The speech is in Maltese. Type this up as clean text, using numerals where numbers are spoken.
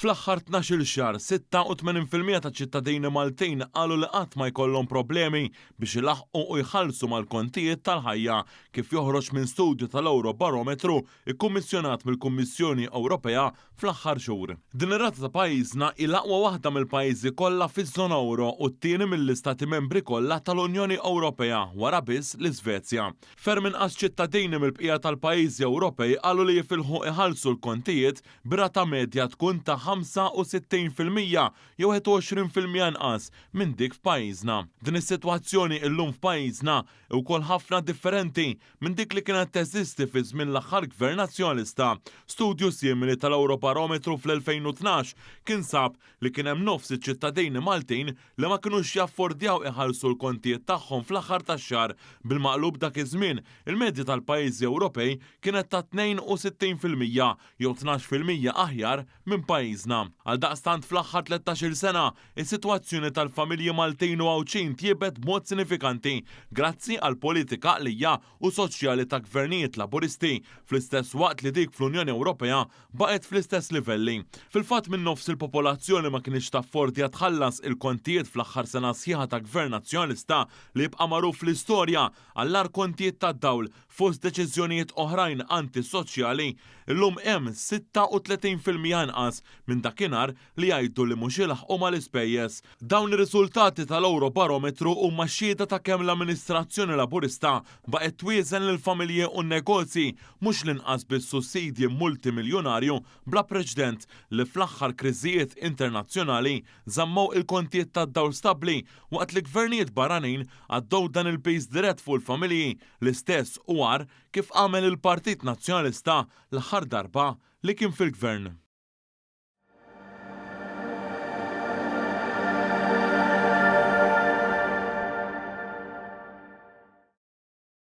Fl-aħħar 12-il xahar, 86% ta' ċittadini Maltin qalu li qatt ma jkollhom problemi biex ilaħqu u jħallsu mal-kontijiet tal-ħajja kif joħroġ minn studju tal-Eurobarometru ikkummissjonat mill-Kummissjoni Ewropea fl-aħħar xhur. Din ir-rata ta' pajjiżna il-aqwa waħda mill-pajjiżi kollha fiż-żona euro u t-tieni mill-istati membri kollha tal-Unjoni Ewropea wara biss l-Iżvezja. Ferm inqas ċittadini mill-bqija tal-pajjiżi Ewropej qalu li jifilħu iħallsu l-kontijiet b'rata medja tkun ta' 65% jew 21% inqas minn dik f'pajjiżna. Din is-sitwazzjoni llum f'pajjiżna wkoll ħafna differenti minn dik li kienet teżisti fi żmien l-aħħar Gvern Nazzjonalista. Studju simili tal-Eurobarometru fl-2012 kien sab li kien hemm nofs iċ-ċittadini Maltin li ma kinux jaffordjaw iħallsu l-kontijiet tagħhom fl-aħħar tax-xahar. Bil-maqlub dak iż-żmien, il-medja tal-pajjiżi Ewropej kienet ta' 62% jew 12% aħjar minn pajjiżna. Għaldaqstant fl-aħħar 13-il sena, is-sitwazzjoni tal-familji Maltin u Għawċin tjiebet b'mod sinifikanti grazzi għal politika għaqlija u soċjali ta' gvernijiet laburisti, fl-istess waqt li dik fl-Unjoni Ewropea baqgħet fl-istess livelli. Fil-fatt minn nofs il-popolazzjoni ma kienx taffordja tħallas il-kontijiet fl-aħħar sena sħiħa ta' Gvern Nazzjonalista li jibqa' magħruf fl-istorja għall-ar kontijiet tad-dawl fost deċiżjonijiet oħrajn antisoċjali, illum hemm 36% inqas minn dakinhar li jgħidu li mhux ilaħqu mal-ispejjeż. Dawn ir-riżultati tal-Eurobarometru huma xhieda ta' kemm l-amministrazzjoni laburista baqgħet twieżen lill-familji u n-negozji mhux l-inqas bis-sussidji multimiljonarju bla preċedent li fl-aħħar kriżijiet internazzjonali żammew il-kontijiet tad-dawl stabbli waqt li gvernijiet barranin għaddew dan il-pejż dirett fuq il-familji l-istess u kif għamel il-Partit Nazzjonalista l-aħħar darba li kien fil-gvern.